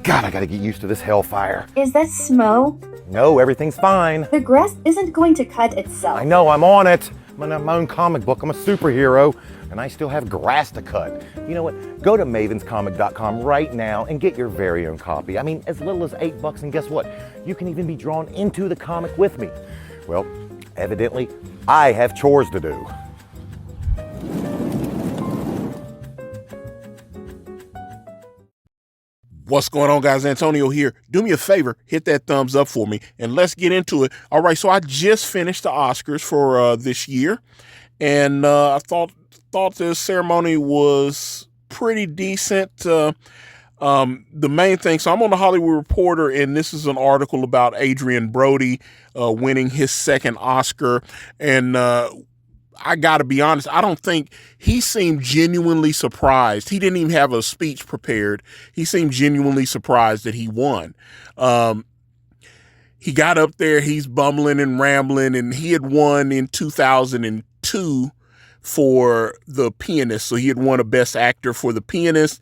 God, I gotta get used to this hellfire. Is that smoke? No, everything's fine. The grass isn't going to cut itself. I know, I'm on it. I'm in my own comic book. I'm a superhero, and I still have grass to cut. You know what? Go to mavenscomic.com right now and get your very own copy. I mean, as little as $8, and guess what? You can even be drawn into the comic with me. Well, evidently, I have chores to do. What's going on, guys? Antonio here. Do me a favor, hit that thumbs up for me, and let's get into it. All right, so I just finished the Oscars for this year, and I thought the ceremony was pretty decent. The main thing, so I'm on the Hollywood Reporter, and this is an article about Adrien Brody winning his second Oscar, and I got to be honest, I don't think he seemed genuinely surprised. He didn't even have a speech prepared. He seemed genuinely surprised that he won. He got up there, he's bumbling and rambling, and he had won in 2002 for The Pianist. So he had won a Best Actor for The Pianist.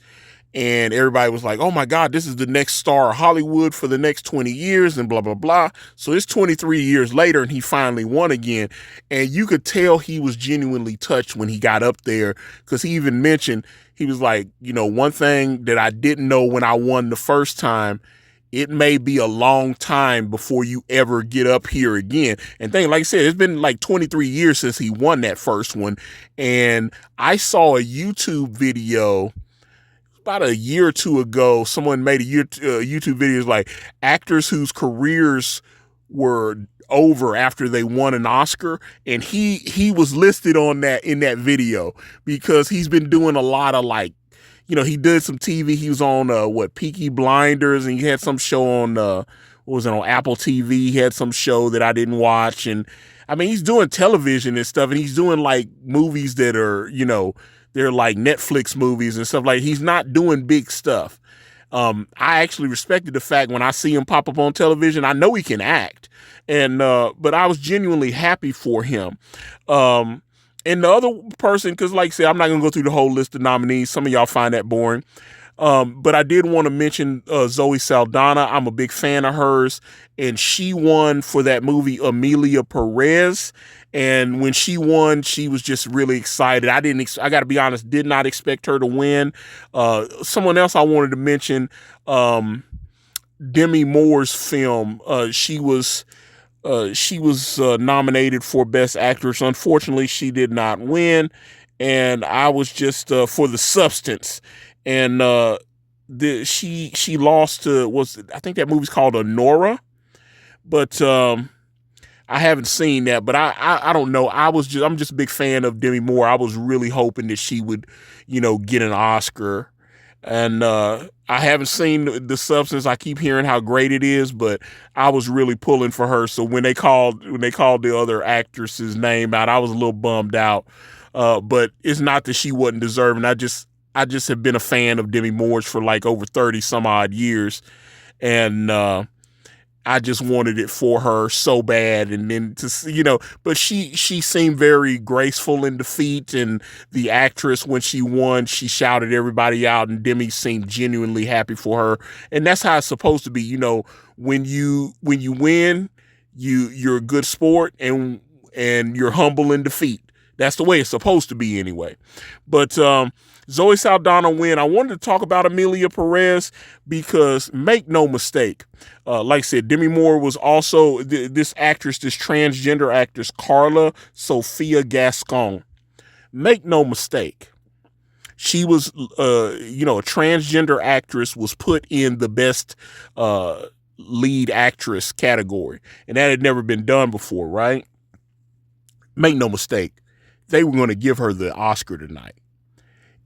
And everybody was like, oh my God, this is the next star of Hollywood for the next 20 years and blah, blah, blah. So it's 23 years later and he finally won again. And you could tell he was genuinely touched when he got up there, because he even mentioned, he was like, you know, one thing that I didn't know when I won the first time, it may be a long time before you ever get up here again. And like I said, it's been like 23 years since he won that first one. And I saw a YouTube video about a year or two ago. Someone made a YouTube video like actors whose careers were over after they won an Oscar, and he was listed on that in that video because he's been doing a lot of, like, you know, he did some TV. He was on Peaky Blinders, and he had some show on what was it, on Apple TV. He had some show that I didn't watch, and I mean, he's doing television and stuff, and he's doing like movies that are, you know, they're like Netflix movies and stuff. Like, he's not doing big stuff. I actually respected the fact when I see him pop up on television, I know he can act. And, but I was genuinely happy for him. And the other person, cause like I said, I'm not gonna go through the whole list of nominees. Some of y'all find that boring. But I did want to mention Zoe Saldana. I'm a big fan of hers, and she won for that movie Emilia Perez. And when she won, she was just really excited. I got to be honest, did not expect her to win. Someone else I wanted to mention, Demi Moore's film. She was nominated for Best Actress. Unfortunately, she did not win. And I was just for The Substance. And she lost to, I think that movie's called Honora, but I haven't seen that. But I don't know. I'm just a big fan of Demi Moore. I was really hoping that she would, you know, get an Oscar. And I haven't seen The Substance. I keep hearing how great it is, but I was really pulling for her. So when they called the other actress's name out, I was a little bummed out. But it's not that she wasn't deserving. I just have been a fan of Demi Moore's for like over 30 some odd years. And I just wanted it for her so bad. And then to see, you know, but she seemed very graceful in defeat. And the actress, when she won, she shouted everybody out, and Demi seemed genuinely happy for her. And that's how it's supposed to be. You know, when you win, you're a good sport, and you're humble in defeat. That's the way it's supposed to be anyway. But Zoe Saldana win. I wanted to talk about Emilia Perez because, make no mistake, like I said, Demi Moore was also this transgender actress, Carla Sophia Gascon. Make no mistake, she was, a transgender actress was put in the Best Lead Actress category, and that had never been done before, right? Make no mistake, they were going to give her the Oscar tonight.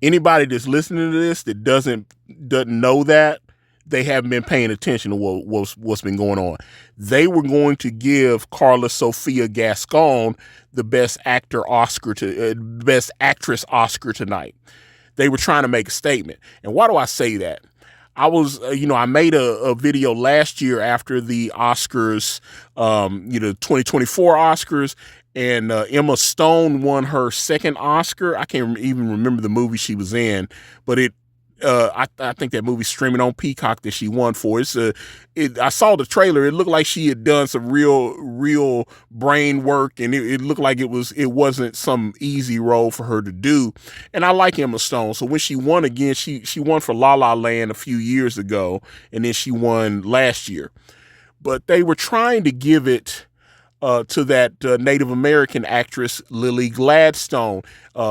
Anybody that's listening to this that doesn't know that, they haven't been paying attention to what's been going on. They were going to give Carla Sophia Gascon the Best Actress Oscar tonight. They were trying to make a statement. And why do I say that? I was, I made a video last year after the Oscars, 2024 Oscars, and Emma Stone won her second Oscar. I can't even remember the movie she was in, but I think that movie's streaming on Peacock that she won for. I saw the trailer. It looked like she had done some real brain work, and it looked like it wasn't some easy role for her to do. And I like Emma Stone. So when she won again, she won for La La Land a few years ago, and then she won last year. But they were trying to give it to that Native American actress Lily Gladstone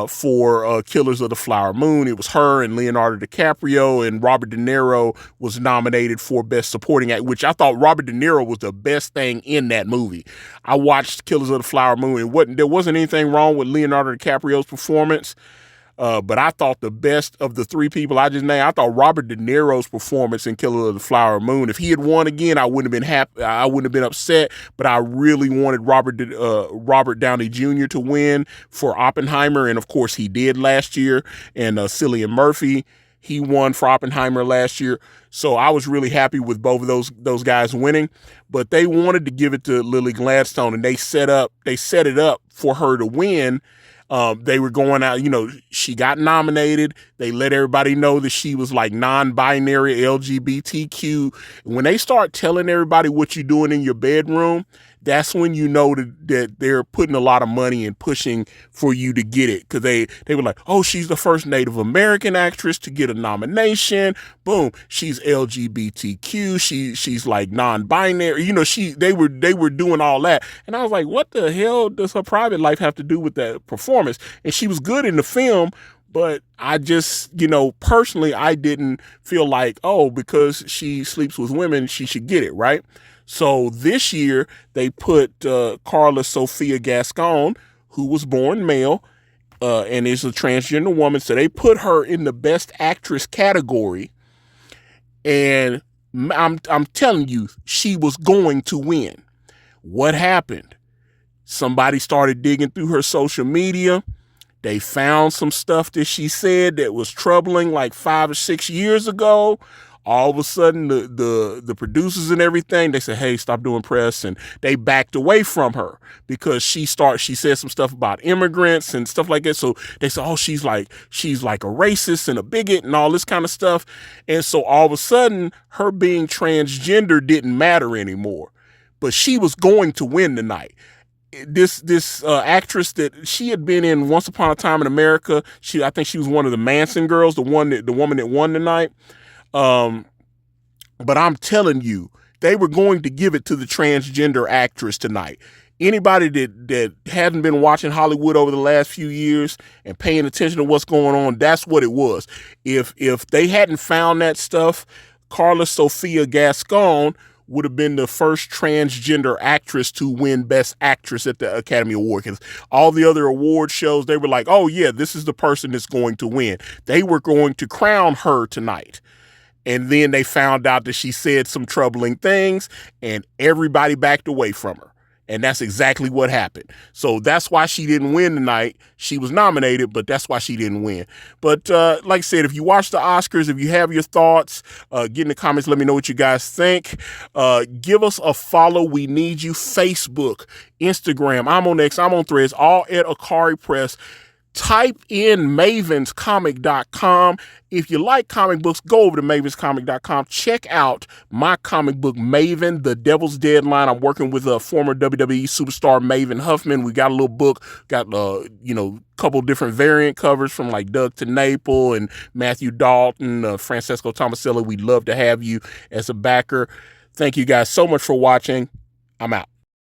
for Killers of the Flower Moon. It was her and Leonardo DiCaprio, and Robert De Niro was nominated for Best Supporting Act, which I thought Robert De Niro was the best thing in that movie. I watched Killers of the Flower Moon, and there wasn't anything wrong with Leonardo DiCaprio's performance. But I thought the best of the three people I just named, I thought Robert De Niro's performance in Killer of the Flower Moon, if he had won again, I wouldn't have been happy. I wouldn't have been upset, but I really wanted Robert Downey Jr. to win for Oppenheimer. And of course he did last year. And Cillian Murphy, he won for Oppenheimer last year. So I was really happy with both of those guys winning, but they wanted to give it to Lily Gladstone, and they set it up for her to win. They were going out, she got nominated. They let everybody know that she was like non-binary, LGBTQ. When they start telling everybody what you're doing in your bedroom, that's when you know that they're putting a lot of money and pushing for you to get it. Because they were like, oh, she's the first Native American actress to get a nomination. Boom, she's LGBTQ. She's like non-binary. They were doing all that, and I was like, what the hell does her private life have to do with that performance? And she was good in the film. But I just, personally, I didn't feel like, oh, because she sleeps with women, she should get it, right? So this year, they put Carla Sophia Gascon, who was born male and is a transgender woman. So they put her in the Best Actress category. And I'm telling you, she was going to win. What happened? Somebody started digging through her social media. They found some stuff that she said that was troubling like 5 or 6 years ago. All of a sudden, the producers and everything, they said, hey, stop doing press. And they backed away from her because she said some stuff about immigrants and stuff like that. So they said, oh, she's like a racist and a bigot and all this kind of stuff. And so all of a sudden, her being transgender didn't matter anymore. But she was going to win tonight. This actress that she had been in Once Upon a Time in America. I think she was one of the Manson girls, the woman that won tonight. But I'm telling you, they were going to give it to the transgender actress tonight. Anybody that hasn't been watching Hollywood over the last few years and paying attention to what's going on, that's what it was. If they hadn't found that stuff, Carla Sophia Gascon would have been the first transgender actress to win Best Actress at the Academy Award. Because all the other award shows, they were like, oh yeah, this is the person that's going to win. They were going to crown her tonight. And then they found out that she said some troubling things, and everybody backed away from her. And that's exactly what happened. So that's why she didn't win tonight. She was nominated, but that's why she didn't win. But like I said, if you watch the Oscars, if you have your thoughts, get in the comments. Let me know what you guys think. Give us a follow. We need you. Facebook, Instagram. I'm on X. I'm on Threads. All at Ikari Press. Type in mavenscomic.com. If you like comic books, go over to mavenscomic.com. Check out my comic book, Maven, The Devil's Deadline. I'm working with a former WWE superstar, Maven Huffman. We got a little book, got couple different variant covers from like Doug TeNapel and Matthew Dalton, Francesco Tomasello. We'd love to have you as a backer. Thank you guys so much for watching. I'm out.